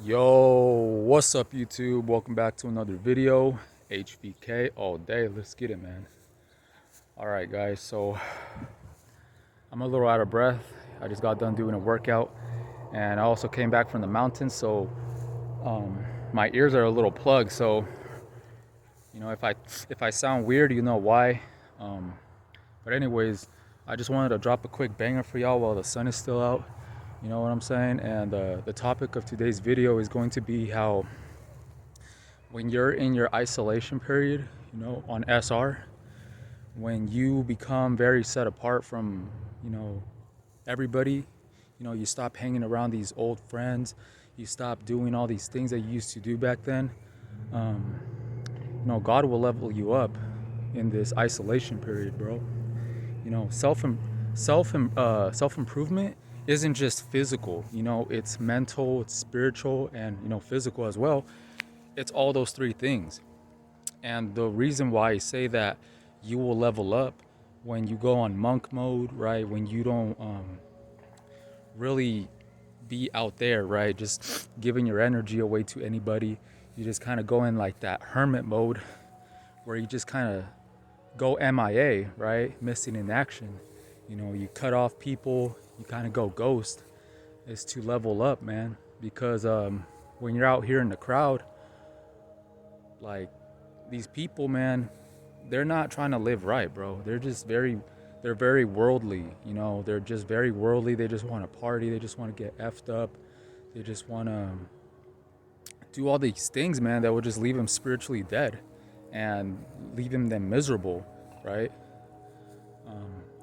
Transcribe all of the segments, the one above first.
Yo, what's up YouTube? Welcome back to another video. HVK all day. Let's get it, man. All right, guys. So I'm a little out of breath. I just got done doing a workout, and I also came back from the mountains. So my ears are a little plugged. So if I sound weird, you know why. Um, but anyways, I just wanted to drop a quick banger for y'all while the sun is still out. You know what I'm saying? And the topic of today's video is going to be how when you're in your isolation period, on SR, when you become very set apart from, everybody, you stop hanging around these old friends, you stop doing all these things that you used to do back then. Um, God will level you up in this isolation period, bro. You know, self improvement isn't just physical. It's mental, it's spiritual, and physical as well. It's all those three things. And the reason why I say that you will level up when you go on monk mode, right? When you don't really be out there, right? Just giving your energy away to anybody. You just kind of go in like that hermit mode where you just kind of go MIA, right? Missing in action. You cut off people, you kind of go ghost. It's to level up, man. Because when you're out here in the crowd, like these people, man, they're not trying to live right, bro. They're very worldly, they're just very worldly. They just want to party, they just want to get effed up, they just want to do all these things, man, that will just leave them spiritually dead and leaving them miserable, right?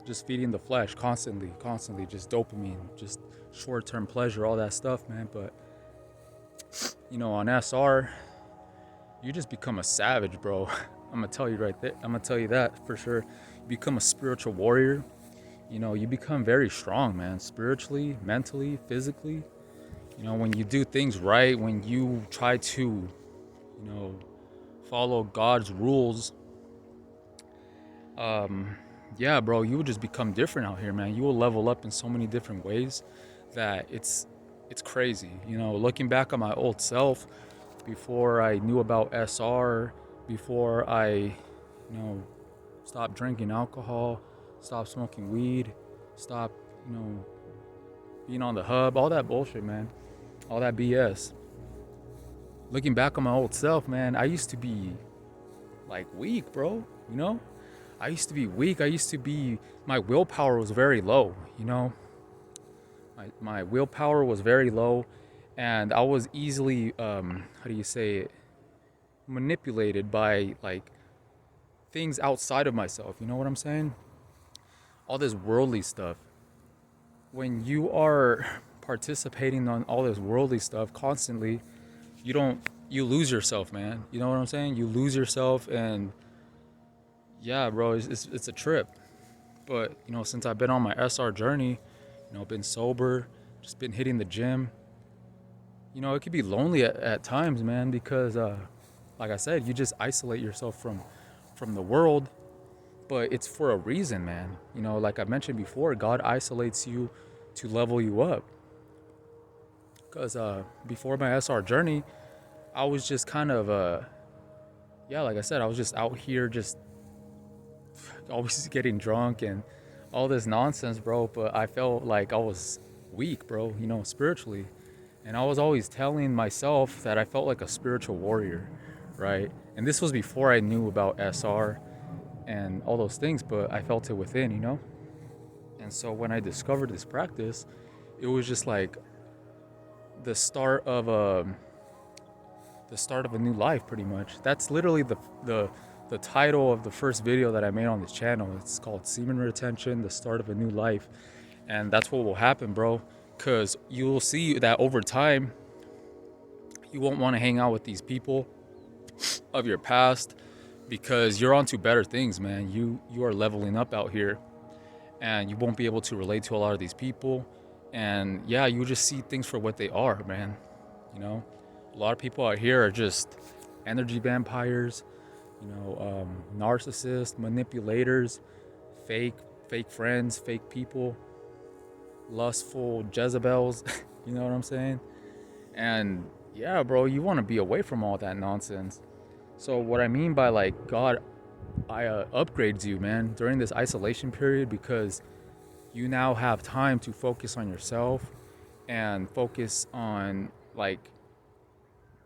Just feeding the flesh constantly, just dopamine, just short-term pleasure, all that stuff, man. But on SR, you just become a savage, bro. I'm gonna tell you right there. I'm gonna tell you that for sure. You become a spiritual warrior. You become very strong, man. Spiritually, mentally, physically. When you do things right, when you try to, follow God's rules. Yeah, bro, you will just become different out here, man. You will level up in so many different ways that it's crazy. Looking back on my old self, before I knew about SR, before I, stopped drinking alcohol, stopped smoking weed, stopped, being on the hub, all that bullshit, man, all that BS. Looking back on my old self, man, I used to be like weak, bro. I used to be weak. My willpower was very low. My willpower was very low, and I was easily, how do you say it, manipulated by like things outside of myself. You know what I'm saying? All this worldly stuff. When you are participating on all this worldly stuff constantly, you lose yourself, man. You know what I'm saying? You lose yourself, and yeah, bro, it's a trip. But since I've been on my SR journey, been sober, just been hitting the gym. It could be lonely at times, man, because like I said, you just isolate yourself from the world, but it's for a reason, man. Like I mentioned before, God isolates you to level you up. Because before my SR journey, I was just kind of yeah, like I said, I was just out here just always getting drunk and all this nonsense, bro. But I felt like I was weak, bro, spiritually. And I was always telling myself that I felt like a spiritual warrior, right? And this was before I knew about SR and all those things, but I felt it within. And so when I discovered this practice, it was just like the start of a new life, pretty much. That's literally the title of the first video that I made on this channel. It's called Semen Retention, the start of a new life. And that's what will happen, bro. Because you will see that over time, you won't want to hang out with these people of your past because you're onto better things, man. You are leveling up out here, and you won't be able to relate to a lot of these people. And yeah, you just see things for what they are, man. A lot of people out here are just energy vampires, narcissists, manipulators, fake friends, fake people, lustful Jezebels. You know what I'm saying? And Yeah, bro, you want to be away from all that nonsense. So what I mean by like God, I upgrades you, man, during this isolation period because you now have time to focus on yourself and focus on like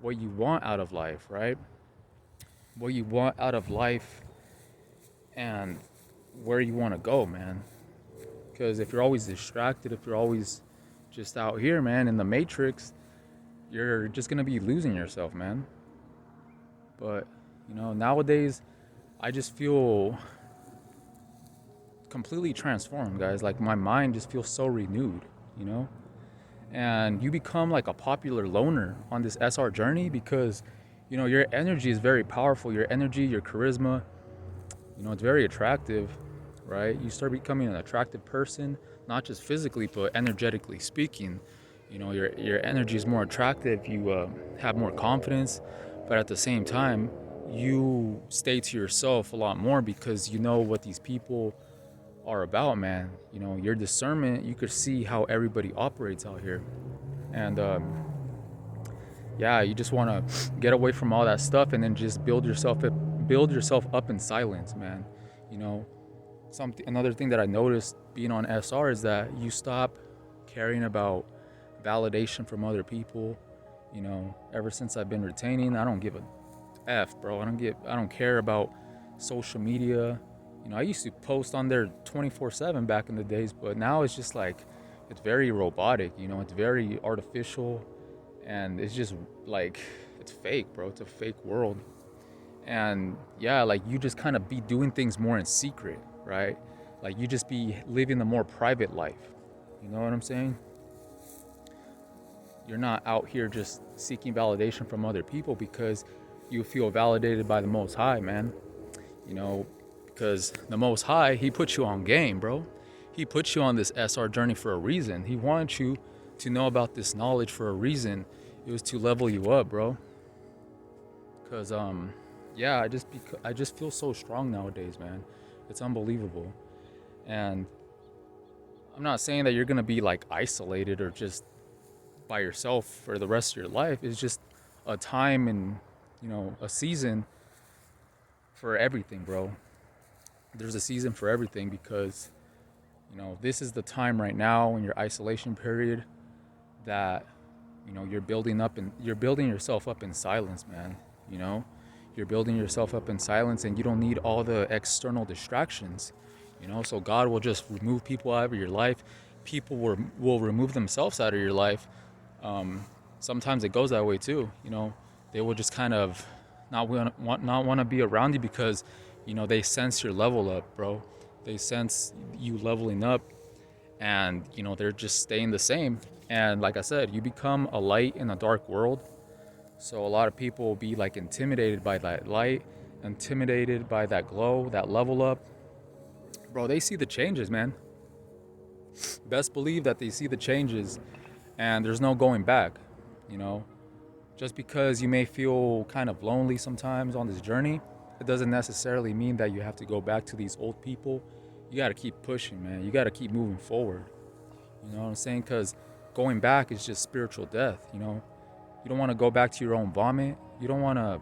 what you want out of life, right? What you want out of life and where you want to go, man. Because if you're always distracted, if you're always just out here, man, in the matrix, you're just gonna be losing yourself, man. But nowadays, I just feel completely transformed, guys. Like my mind just feels so renewed, you know. And you become like a popular loner on this SR journey because, your energy is very powerful. Your energy, your charisma, it's very attractive, right? You start becoming an attractive person, not just physically, but energetically speaking. Your energy is more attractive. You have more confidence, but at the same time, you stay to yourself a lot more because you know what these people are about, man. Your discernment, you could see how everybody operates out here. And yeah, you just want to get away from all that stuff and then just build yourself up in silence, man. You know, another thing that I noticed being on SR is that you stop caring about validation from other people. Ever since I've been retaining, I don't give a F, bro. I don't care about social media. I used to post on there 24/7 back in the days, but now it's just like it's very robotic, it's very artificial and it's just like it's fake, bro. It's a fake world. And yeah, like you just kind of be doing things more in secret, right? Like you just be living a more private life. You know what I'm saying? You're not out here just seeking validation from other people because you feel validated by the Most High, man. You know, because the Most High, He put you on game, bro. He put you on this SR journey for a reason. He wanted you to know about this knowledge for a reason. It was to level you up, bro. Because yeah, I just feel so strong nowadays, man. It's unbelievable. And I'm not saying that you're gonna be like isolated or just by yourself for the rest of your life. It's just a time and a season for everything, bro. There's a season for everything because this is the time right now in your isolation period that you're building yourself up in silence, man. you know you're building yourself up in silence and you don't need all the external distractions. So God will just remove people out of your life. People will remove themselves out of your life. Sometimes it goes that way too. They will just kind of not want to be around you because they sense your level up, bro. They sense you leveling up, and they're just staying the same. And like I said, you become a light in a dark world. So a lot of people will be like intimidated by that light, intimidated by that glow, that level up. Bro, they see the changes, man. Best believe that they see the changes and there's no going back. you know just because you may feel kind of lonely sometimes on this journey, it doesn't necessarily mean that you have to go back to these old people. You got to keep pushing, man. You got to keep moving forward. You know what I'm saying? Because going back is just spiritual death. You don't want to go back to your own vomit. You don't want to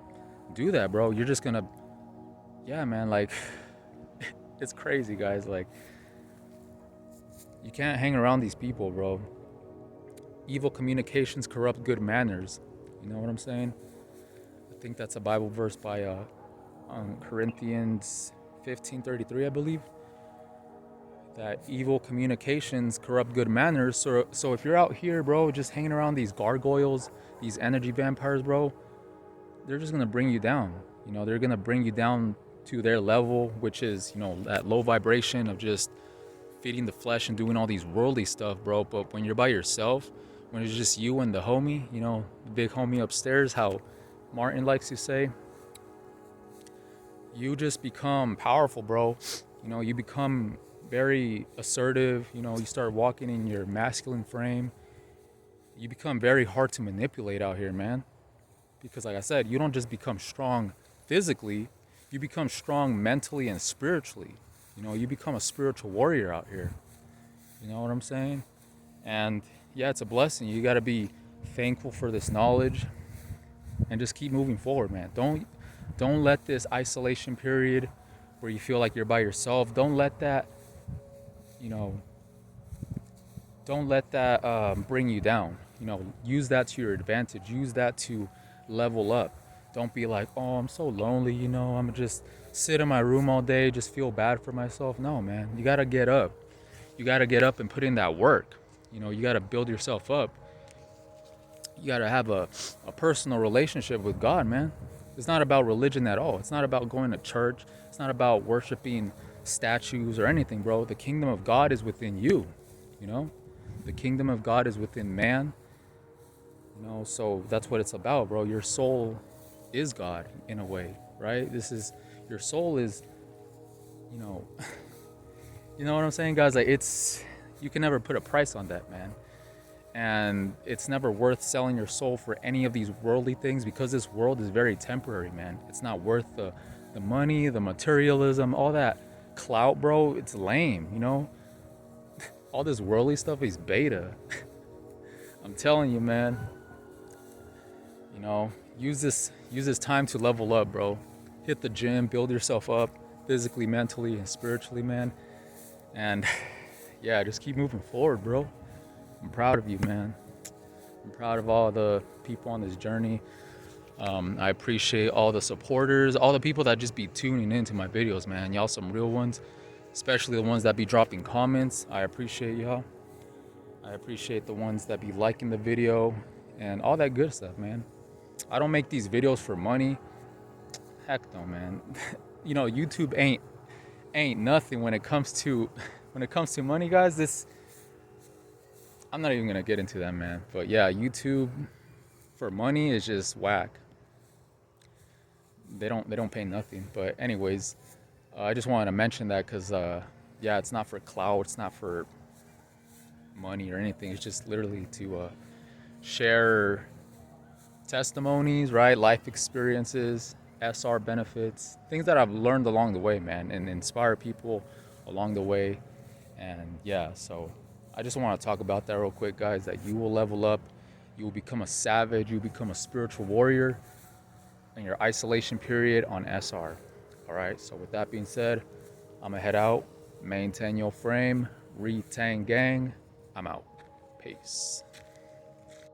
do that, bro. You're just gonna, yeah, man. Like, it's crazy, guys. Like, you can't hang around these people, bro. Evil communications corrupt good manners. You know what I'm saying? I think that's a Bible verse by Corinthians 15:33, I believe. That evil communications corrupt good manners. So if you're out here, bro, just hanging around these gargoyles, these energy vampires, bro, they're just gonna bring you down. They're gonna bring you down to their level, which is that low vibration of just feeding the flesh and doing all these worldly stuff, bro. But when you're by yourself, when it's just you and the homie, the big homie upstairs, how Martin likes to say, you just become powerful, bro. You become very assertive. You start walking in your masculine frame. You become very hard to manipulate out here, man. Because like I said, you don't just become strong physically, you become strong mentally and spiritually. You become a spiritual warrior out here. You know what I'm saying? And yeah, it's a blessing. You got to be thankful for this knowledge, and just keep moving forward, man. Don't let this isolation period where you feel like you're by yourself, don't let that, you know, bring you down. Use that to your advantage. Use that to level up. Don't be like, oh, I'm so lonely, I'm gonna just sit in my room all day, just feel bad for myself. No, man, you gotta get up. You gotta get up and put in that work. You gotta build yourself up. You gotta have a personal relationship with God, man. It's not about religion at all. It's not about going to church. It's not about worshiping statues or anything, bro. The kingdom of God is within you, you know? The kingdom of God is within man, so that's what it's about, bro. Your soul is God in a way, right? Your soul is, you know, you know what I'm saying, guys? Like, you can never put a price on that, man. And it's never worth selling your soul for any of these worldly things, because this world is very temporary, man. It's not worth the money, the materialism, all that clout, bro. It's lame. All this worldly stuff is beta. I'm telling you, man. Use this time to level up, bro. Hit the gym, build yourself up physically, mentally, and spiritually, man. And yeah, just keep moving forward, bro. I'm proud of you, man. I'm proud of all the people on this journey. I appreciate all the supporters, all the people that just be tuning into my videos, man. Y'all some real ones, especially the ones that be dropping comments. I appreciate y'all. I appreciate the ones that be liking the video and all that good stuff, man. I don't make these videos for money. Heck no, man. YouTube ain't nothing when it comes to money, guys. I'm not even gonna get into that, man. But yeah, YouTube for money is just whack. They don't pay nothing. But anyways, I just wanted to mention that because yeah, it's not for clout. It's not for money or anything. It's just literally to share testimonies, right? Life experiences, SR benefits, things that I've learned along the way, man, and inspire people along the way. And yeah, so I just want to talk about that real quick, guys, that you will level up, you will become a savage, you become a spiritual warrior in your isolation period on SR. All right, so with that being said, I'm gonna head out, maintain your frame, Re-Tang gang. I'm out. Peace.